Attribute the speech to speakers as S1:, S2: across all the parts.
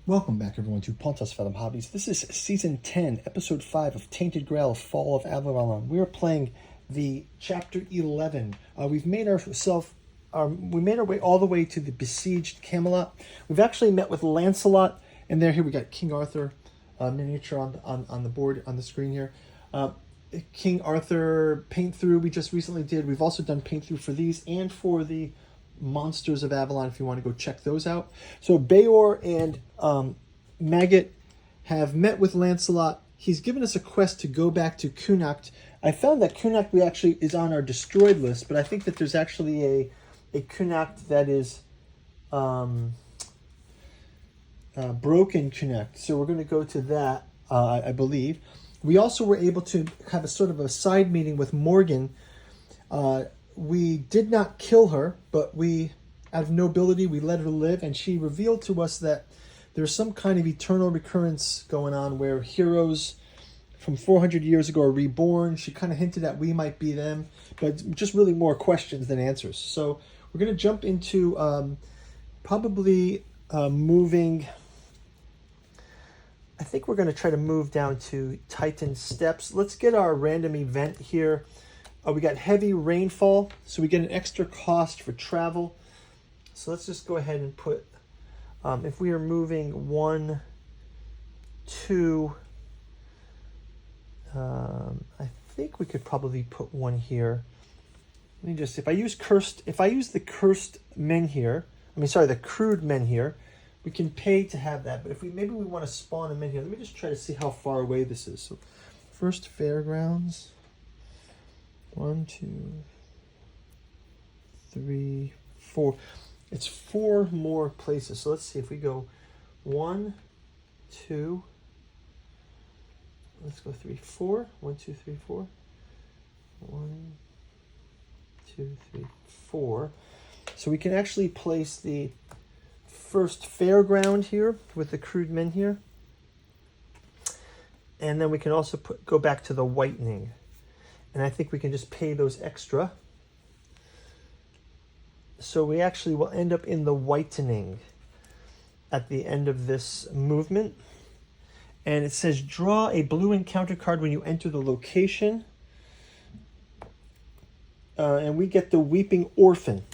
S1: Welcome back, everyone, to Pontus Fathom Hobbies. This is Season 10, Episode 5 of Tainted Grail, Fall of Avalon. We are playing the Chapter 11. We made our way all the way to the Besieged Kamelot. We've actually met with Lancelot, and here we got King Arthur miniature on the board, on the screen here. King Arthur paint through we just recently did. We've also done paint through for these and for the Monsters of Avalon, if you want to go check those out. So Beor and Maggot have met with Lancelot. He's given us a quest to go back to Connacht. I found that Connacht actually is on our destroyed list, but I think that there's actually a Connacht that is broken Connacht. So we're going to go to that, I believe. We also were able to have a sort of a side meeting with Morgan. We did not kill her, but out of nobility, we let her live, and she revealed to us that there's some kind of eternal recurrence going on where heroes from 400 years ago are reborn. She kind of hinted that we might be them, but just really more questions than answers. So we're going to jump into probably moving. I think we're going to try to move down to Titan Steps. Let's get our random event here. We got heavy rainfall, so we get an extra cost for travel. So let's just go ahead and put, if we are moving 1, 2, I think we could probably put 1 here. Let me just, if I use the cursed men here, the crude men here, we can pay to have that. But maybe we want to spawn a men here. Let me just try to see how far away this is. So first fairgrounds. 1, 2, 3, 4. It's 4 more places. So let's see if we go 1, 2. Let's go 3, 4. 1, 2, 3, 4. 1, 2, 3, 4. So we can actually place the first fairground here with the crude men here. And then we can also go back to the whitening. And I think we can just pay those extra. So we actually will end up in the whitening at the end of this movement. And it says draw a blue encounter card when you enter the location. And we get the Weeping Orphan.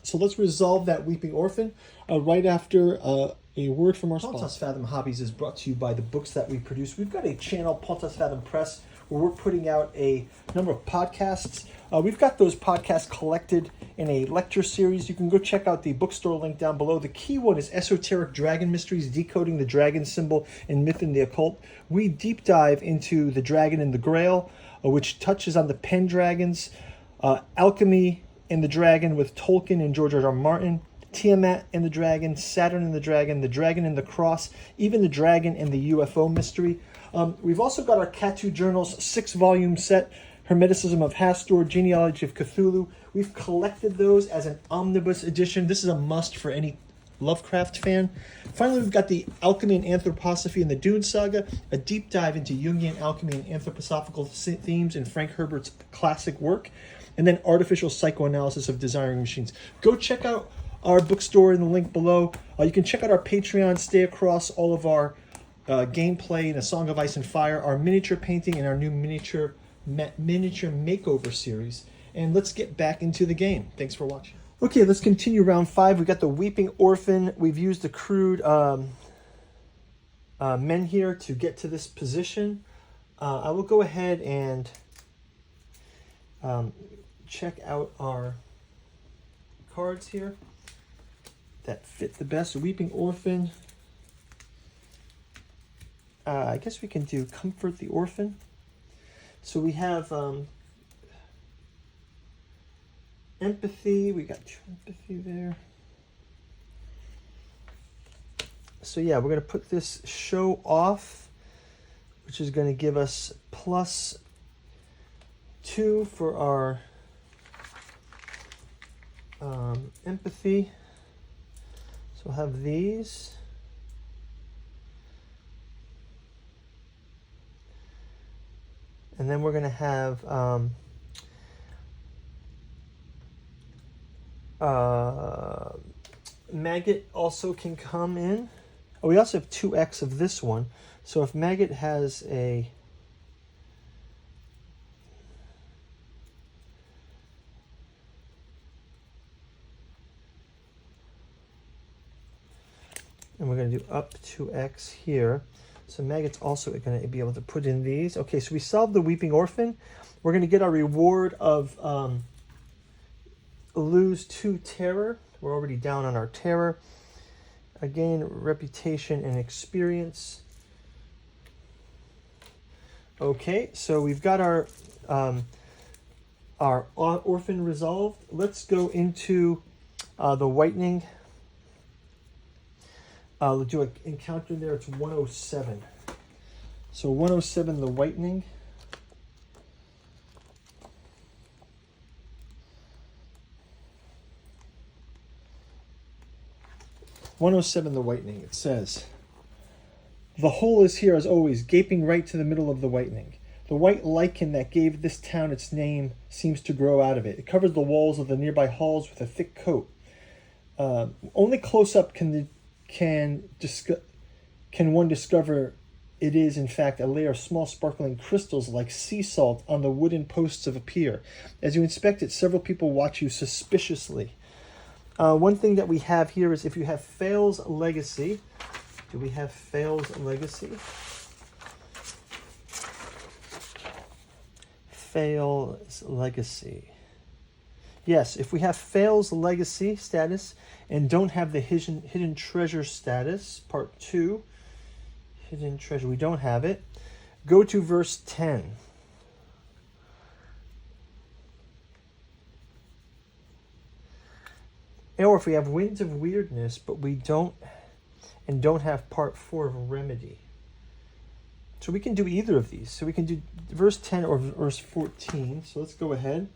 S1: So let's resolve that Weeping Orphan right after a word from our sponsor. Pontus Fathom Hobbies is brought to you by the books that we produce. We've got a channel, Pontus Fathom Press, where we're putting out a number of podcasts. We've got those podcasts collected in a lecture series. You can go check out the bookstore link down below. The key one is Esoteric Dragon Mysteries, Decoding the Dragon Symbol in Myth and the Occult. We deep dive into the dragon and the Grail, which touches on the Pendragons, Alchemy and the Dragon with Tolkien and George R.R. Martin, Tiamat and the Dragon, Saturn and the Dragon and the Cross, even the Dragon and the UFO Mystery. We've also got our Catu Journals 6-volume set, Hermeticism of Hastur, Genealogy of Cthulhu. We've collected those as an omnibus edition. This is a must for any Lovecraft fan. Finally, we've got the Alchemy and Anthroposophy and the Dune Saga, a deep dive into Jungian alchemy and anthroposophical themes in Frank Herbert's classic work, and then Artificial Psychoanalysis of Desiring Machines. Go check out our bookstore in the link below. You can check out our Patreon, stay across all of our gameplay in A Song of Ice and Fire, our miniature painting, and our new miniature makeover series. And let's get back into the game. Thanks for watching. Okay, let's continue round 5. We got the Weeping Orphan. We've used the crude men here to get to this position. I will go ahead and check out our cards here that fit the best. Weeping Orphan. I guess we can do Comfort the Orphan. So we have Empathy. We got 2 empathy there. So yeah, we're going to put this Show Off, which is going to give us +2 for our empathy. So we'll have these. And then we're going to have Maggot also can come in. Oh, we also have 2x of this one. So if Maggot has a... And we're going to do up 2x here. So Maggot's also going to be able to put in these. Okay, so we solved the Weeping Orphan. We're going to get our reward of lose 2 terror. We're already down on our terror. Again, reputation and experience. Okay, so we've got our orphan resolved. Let's go into the whitening. We'll do an encounter there. It's 107. So 107, the whitening. The whitening. It says, the hole is here as always, gaping right to the middle of the whitening. The white lichen that gave this town its name seems to grow out of it. It covers the walls of the nearby halls with a thick coat. Only close up can one discover it is in fact a layer of small sparkling crystals like sea salt on the wooden posts of a pier. As you inspect it, several people watch you suspiciously. One thing that we have here is if you have Fail's Legacy. Do we have Fail's Legacy? Fail's Legacy. Yes, if we have Fail's Legacy status and don't have the hidden treasure status, part 2, hidden treasure, we don't have it. Go to verse 10. Or if we have Winds of Weirdness, but we don't have part 4 of Remedy. So we can do either of these. So we can do verse 10 or verse 14. So let's go ahead.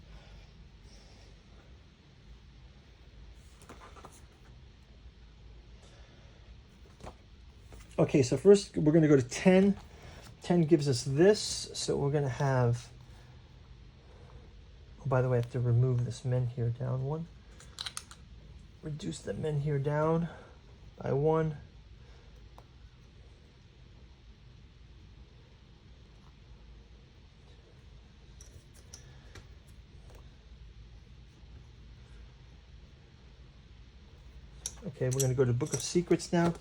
S1: Okay, so first we're going to go to 10. 10 gives us this. So we're going to have... Oh, by the way, I have to remove this men here down 1. Reduce the men here down by 1. Okay, we're going to go to Book of Secrets now.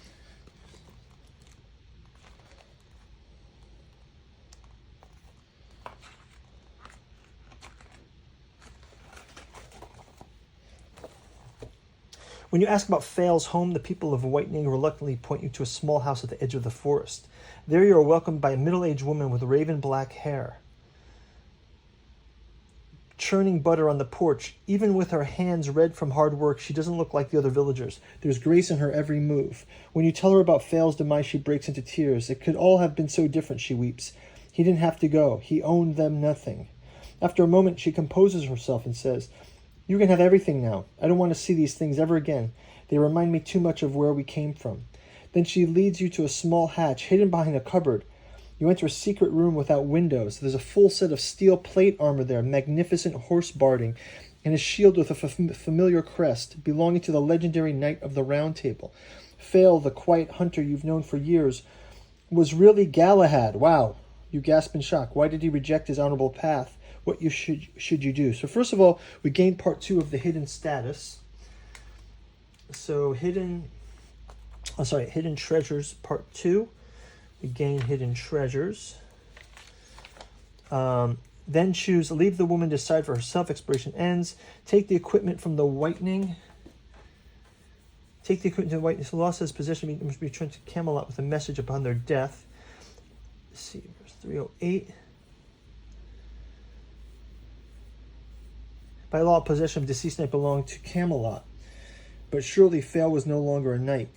S1: When you ask about Fail's home, the people of Whitening reluctantly point you to a small house at the edge of the forest. There you are welcomed by a middle-aged woman with raven black hair, churning butter on the porch. Even with her hands red from hard work, she doesn't look like the other villagers. There's grace in her every move. When you tell her about Fail's demise, she breaks into tears. It could all have been so different, she weeps. He didn't have to go. He owned them nothing. After a moment, she composes herself and says, "You can have everything now. I don't want to see these things ever again. They remind me too much of where we came from." Then she leads you to a small hatch hidden behind a cupboard. You enter a secret room without windows. There's a full set of steel plate armor there, magnificent horse barding, and a shield with a familiar crest belonging to the legendary Knight of the Round Table. Fail, the quiet hunter you've known for years, was really Galahad. Wow. You gasp in shock. Why did he reject his honorable path? What should you do? So first of all, we gain part 2 of the hidden status. So hidden treasures part 2. We gain hidden treasures. Then choose leave the woman decide for herself. Expiration ends. Take the equipment from the whitening. Take the equipment to the whitening. So law says possession must be returned to Kamelot with a message upon their death. Let's see, verse 308. By law, possession of deceased knight belonged to Kamelot, but surely Fail was no longer a knight.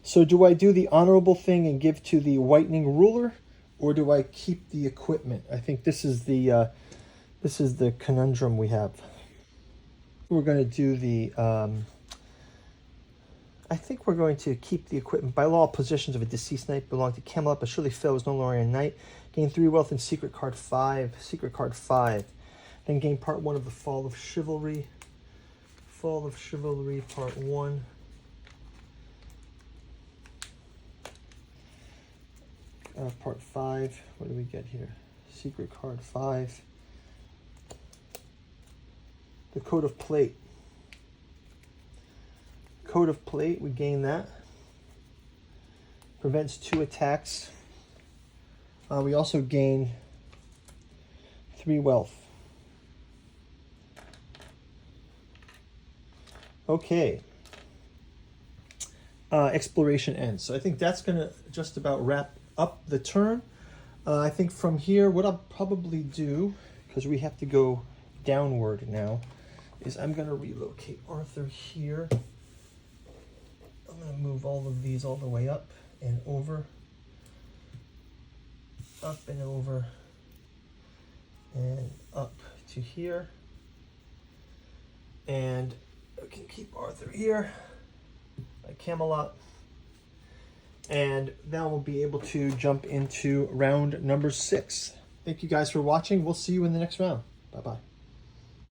S1: So do I do the honorable thing and give to the whitening ruler, or do I keep the equipment? I think this is the conundrum we have. We're going to do the... I think we're going to keep the equipment. By law, possessions of a deceased knight belong to Kamelot, but surely Fail was no longer a knight. Gain 3 wealth in secret card 5. Secret card 5. Then gain part 1 of the Fall of Chivalry. Fall of Chivalry, part 1. Part 5. What do we get here? Secret card 5. The Code of Plate. Code of Plate, we gain that. Prevents 2 attacks. We also gain 3 wealth. Okay. Exploration ends. So I think that's going to just about wrap up the turn. I think from here, what I'll probably do, because we have to go downward now, is I'm going to relocate Arthur here. I'm going to move all of these all the way up and over. Up and over. And up to here. And I can keep Arthur here by Kamelot. And now we'll be able to jump into round number 6. Thank you guys for watching. We'll see you in the next round. Bye-bye.